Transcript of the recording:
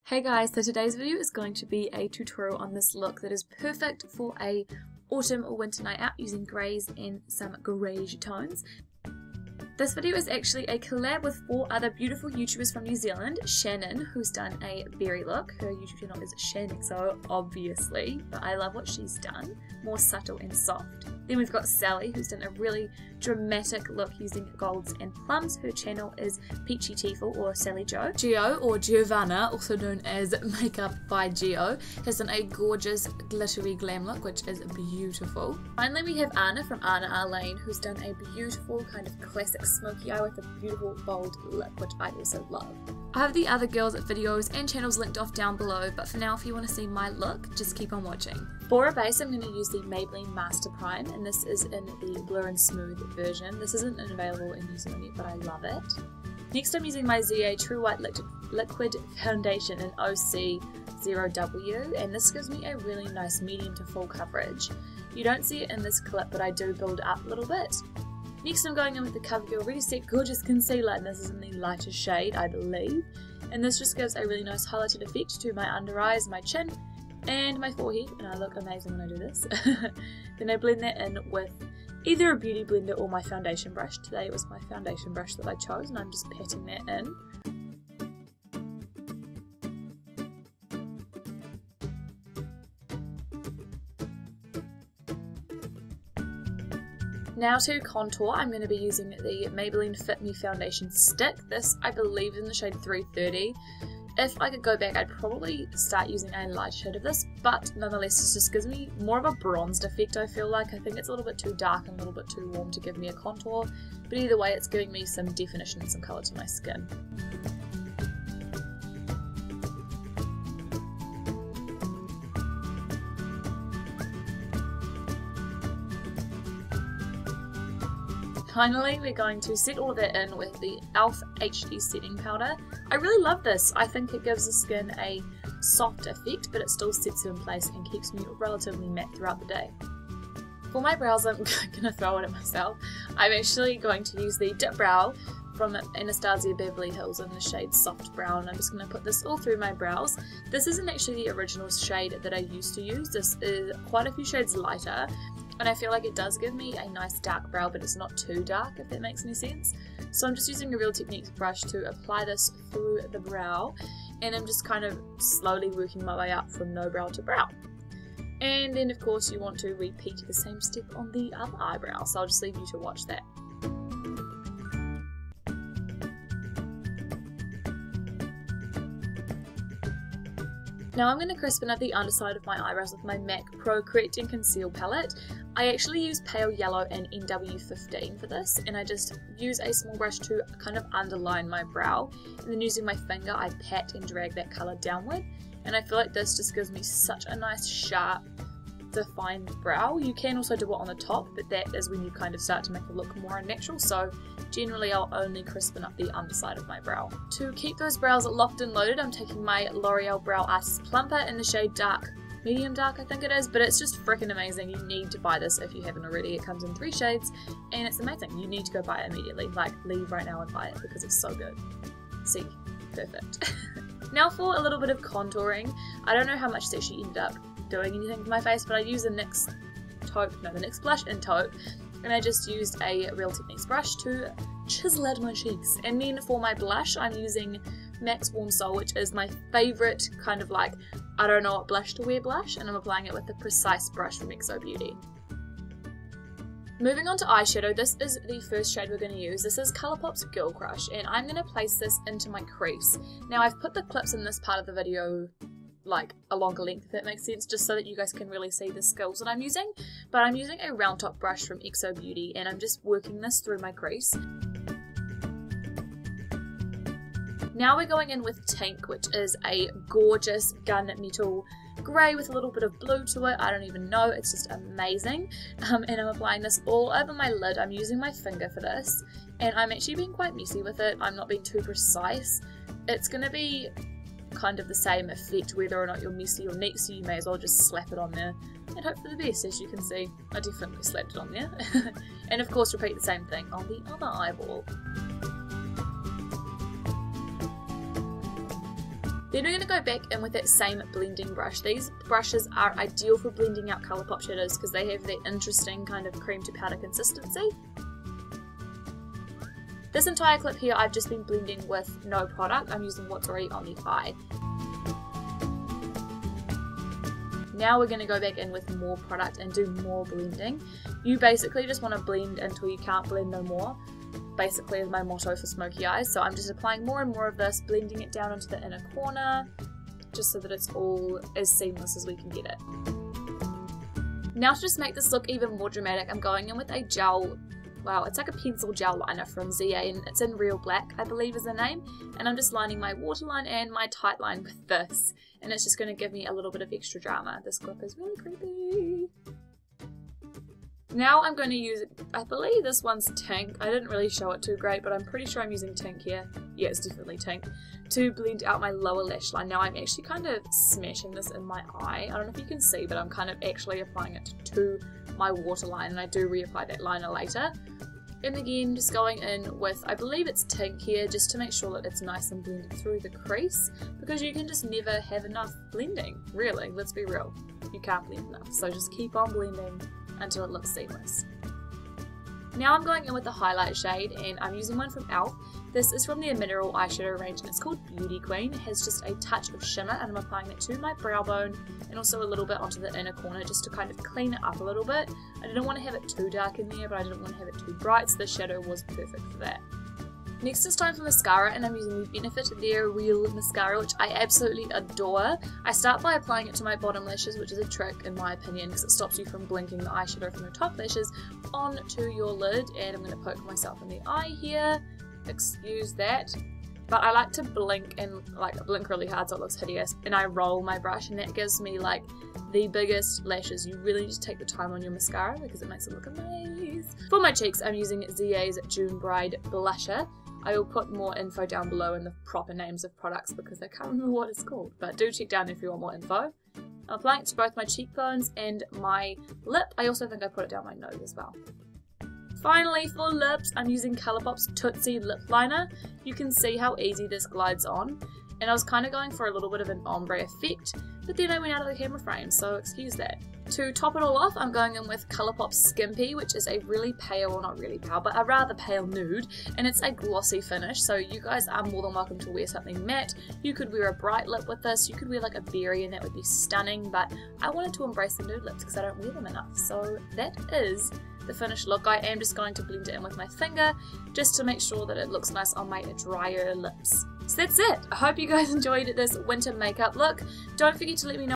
Hey guys, so today's video is going to be a tutorial on this look that is perfect for a autumn or winter night out using greys and some greige tones. This video is actually a collab with 4 other beautiful YouTubers from New Zealand. Shannon, who's done a berry look. Her YouTube channel is ShanXO, obviously, but I love what she's done. More subtle and soft. Then we've got Sally, who's done a really dramatic look using golds and plums. Her channel is Peachy Teeful or Sally Jo. Gio, or Giovanna, also known as Makeup by Gio, has done a gorgeous glittery glam look, which is beautiful. Finally, we have Anna from Anna R. Lane, who's done a beautiful kind of classic smoky eye with a beautiful bold lip, which I also love. I have the other girls' videos and channels linked off down below, but for now, if you want to see my look, just keep on watching. For a base, I'm going to use the Maybelline Master Prime, and this is in the Blur and Smooth version. This isn't available in New Zealand yet, but I love it. Next, I'm using my ZA True White Liquid Foundation in OC0W, and this gives me a really nice medium to full coverage. You don't see it in this clip, but I do build up a little bit. Next, I'm going in with the Covergirl Ready Set Gorgeous Concealer, and this is in the lighter shade, I believe. And this just gives a really nice highlighted effect to my under eyes, my chin, and my forehead, and I look amazing when I do this. Then I blend that in with either a beauty blender or my foundation brush. Today it was my foundation brush that I chose, and I'm just patting that in. Now to contour, I'm going to be using the Maybelline Fit Me Foundation Stick. This, I believe, is in the shade 330. If I could go back, I'd probably start using a light shade of this, but nonetheless, this just gives me more of a bronzed effect, I feel like. I think it's a little bit too dark and a little bit too warm to give me a contour, but either way, it's giving me some definition and some colour to my skin. Finally, we're going to set all of that in with the e.l.f. HD Setting Powder. I really love this. I think it gives the skin a soft effect, but it still sets it in place and keeps me relatively matte throughout the day. For my brows, I'm going to throw it at myself. I'm actually going to use the Dip Brow from Anastasia Beverly Hills in the shade Soft Brown. I'm just going to put this all through my brows. This isn't actually the original shade that I used to use. This is quite a few shades lighter. And I feel like it does give me a nice dark brow, but it's not too dark, if that makes any sense. So I'm just using a Real Techniques brush to apply this through the brow, and I'm just kind of slowly working my way up from no brow to brow. And then of course you want to repeat the same step on the other eyebrow, so I'll just leave you to watch that. Now I'm going to crispen up the underside of my eyebrows with my MAC Pro Correct and Conceal palette. I actually use Pale Yellow and NW15 for this, and I just use a small brush to kind of underline my brow, and then using my finger I pat and drag that colour downward, and I feel like this just gives me such a nice sharp defined brow. You can also do it on the top, but that is when you kind of start to make it look more unnatural, so generally I'll only crispen up the underside of my brow. To keep those brows locked and loaded, I'm taking my L'Oreal Brow Artist Plumper in the shade Dark Medium Dark, I think it is, but it's just freaking amazing. You need to buy this if you haven't already. It comes in 3 shades and it's amazing. You need to go buy it immediately. Like, leave right now and buy it because it's so good. See? Perfect. Now for a little bit of contouring. I don't know how much this actually ended up doing anything for my face, but I use the NYX blush in Taupe, and I just used a Real Techniques brush to chisel out my cheeks. And then for my blush, I'm using MAC's Warm Soul, which is my favourite kind of like, I don't know what blush to wear blush, and I'm applying it with the Precise brush from XO Beauty. Moving on to eyeshadow, this is the first shade we're going to use. This is ColourPop's Girl Crush, and I'm going to place this into my crease. Now I've put the clips in this part of the video like a longer length, if that makes sense, just so that you guys can really see the skills that I'm using. But I'm using a round top brush from XO Beauty, and I'm just working this through my crease. Now we're going in with Tink, which is a gorgeous gunmetal grey with a little bit of blue to it. I don't even know, it's just amazing. And I'm applying this all over my lid. I'm using my finger for this, and I'm actually being quite messy with it. I'm not being too precise. It's going to be kind of the same effect whether or not you're messy or neat, so you may as well just slap it on there and hope for the best. As you can see, I definitely slapped it on there. And of course repeat the same thing on the other eyeball. Then we're going to go back in with that same blending brush. These brushes are ideal for blending out ColourPop shadows because they have that interesting kind of cream to powder consistency. This entire clip here I've just been blending with no product. I'm using what's already on the eye. Now we're going to go back in with more product and do more blending. You basically just want to blend until you can't blend no more. Basically is my motto for smoky eyes. So I'm just applying more and more of this, blending it down into the inner corner, just so that it's all as seamless as we can get it. Now to just make this look even more dramatic, I'm going in with a gel. Wow, it's like a pencil gel liner from ZA and it's in Real Black, I believe is the name. And I'm just lining my waterline and my tight line with this. And it's just going to give me a little bit of extra drama. This clip is really creepy. Now I'm going to use, I believe this one's Tink. I didn't really show it too great, but I'm pretty sure I'm using Tink here. Yeah, it's definitely Tink. To blend out my lower lash line. Now I'm actually kind of smashing this in my eye. I don't know if you can see, but I'm kind of actually applying it to my waterline, and I do reapply that liner later. And again, just going in with, I believe it's Tink here, just to make sure that it's nice and blended through the crease, because you can just never have enough blending, really, let's be real. You can't blend enough, so just keep on blending until it looks seamless. Now I'm going in with the highlight shade, and I'm using one from e.l.f. This is from their mineral eyeshadow range, and it's called Beauty Queen. It has just a touch of shimmer, and I'm applying that to my brow bone and also a little bit onto the inner corner just to kind of clean it up a little bit. I didn't want to have it too dark in there, but I didn't want to have it too bright, so the shadow was perfect for that. Next it's time for mascara, and I'm using the Benefit Their Real Mascara, which I absolutely adore. I start by applying it to my bottom lashes, which is a trick in my opinion because it stops you from blinking the eyeshadow from your top lashes onto your lid, and I'm going to poke myself in the eye here. Excuse that. But I like to blink and blink really hard so it looks hideous, and I roll my brush, and that gives me like the biggest lashes. You really need to take the time on your mascara because it makes it look amazing. For my cheeks I'm using ZA's June Bride Blusher. I will put more info down below in the proper names of products because I can't remember what it's called, but do check down if you want more info. I'm applying it to both my cheekbones and my lip. I also think I put it down my nose as well. Finally, for lips, I'm using ColourPop's Tootsi lip liner. You can see how easy this glides on, and I was kind of going for a little bit of an ombre effect, but then I went out of the camera frame, so excuse that. To top it all off, I'm going in with ColourPop's Skimpy, which is a really pale, well not really pale, but a rather pale nude, and it's a glossy finish, so you guys are more than welcome to wear something matte. You could wear a bright lip with this, you could wear like a berry and that would be stunning, but I wanted to embrace the nude lips because I don't wear them enough, so that is the finished look. I am just going to blend it in with my finger just to make sure that it looks nice on my drier lips. So that's it. I hope you guys enjoyed this winter makeup look. Don't forget to let me know